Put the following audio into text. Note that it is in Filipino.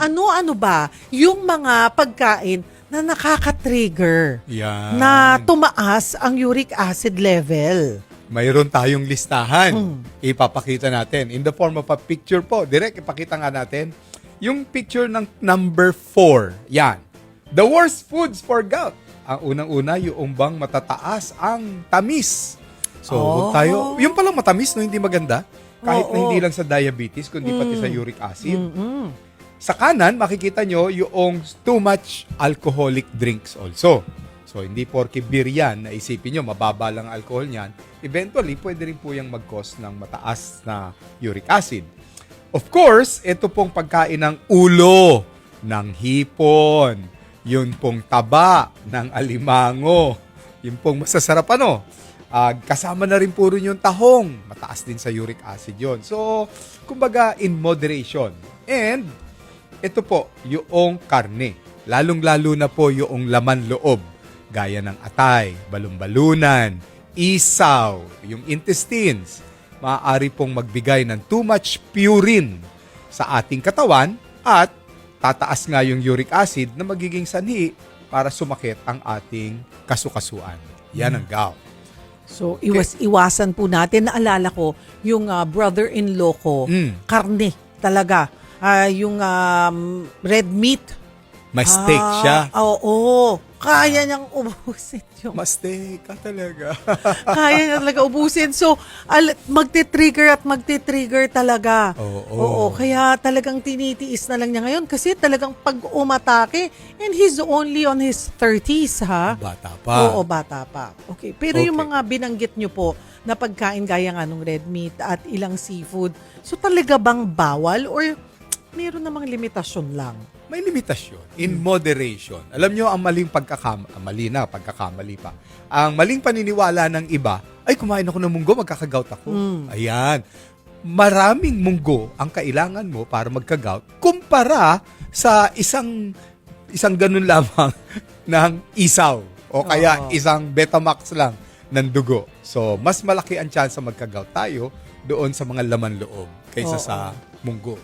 ano-ano ba yung mga pagkain na nakaka-trigger Yan. na tumaas ang uric acid level. Mayroon tayong listahan. Ipapakita natin in the form of a picture po. Direct, ipakita nga natin. Yung picture ng number 4. Yan. The worst foods for gout. Ang unang-una, yung bang matataas ang tamis. So, huwag tayo. Yung palang matamis, no, hindi maganda. Kahit na hindi lang sa diabetes, kundi pati sa uric acid. Sa kanan, makikita nyo yung too much alcoholic drinks also. So, hindi porke beer yan, na isipin nyo, mababa lang ang alcohol niyan. Eventually, pwede rin po yung mag-cause ng mataas na uric acid. Of course, ito pong pagkain ng ulo, ng hipon, yun pong taba ng alimango, yun pong masasarap kasama na rin po rin yung tahong. Mataas din sa uric acid yon. So, kumbaga, in moderation. And, ito po, yung karne. Lalong-lalo na po yung laman loob. Gaya ng atay, balon-balunan, isaw, yung intestines. Maaari pong magbigay ng too much purine sa ating katawan at tataas nga yung uric acid na magiging sanhi para sumakit ang ating kasukasuan. Yan ang gout. So, iwasan po natin. Naalala ko, yung brother-in-law ko, karne talaga. Yung red meat. May steak siya. Oo. Kaya niyang ubusin yung... Mas-steak ka talaga. Kaya niya talaga ubusin. So, magte-trigger talaga. Oo. Kaya talagang tinitiis na lang niya ngayon kasi talagang pag umatake, and he's only on his 30s, ha? Bata pa. Oo, bata pa. Okay. Pero yung mga binanggit niyo po na pagkain gaya nga ng red meat at ilang seafood, so talaga bang bawal or meron namang limitasyon lang? May limitasyon. In moderation. Alam nyo, ang maling pagkakamali pa. Ang maling paniniwala ng iba, ay kumain ako ng munggo, magkakagout ako. Ayan. Maraming munggo ang kailangan mo para magkagout kumpara sa isang ganun lamang ng isaw o kaya isang Betamax lang ng dugo. So, mas malaki ang chance magkagout tayo doon sa mga laman loob kaysa sa munggo.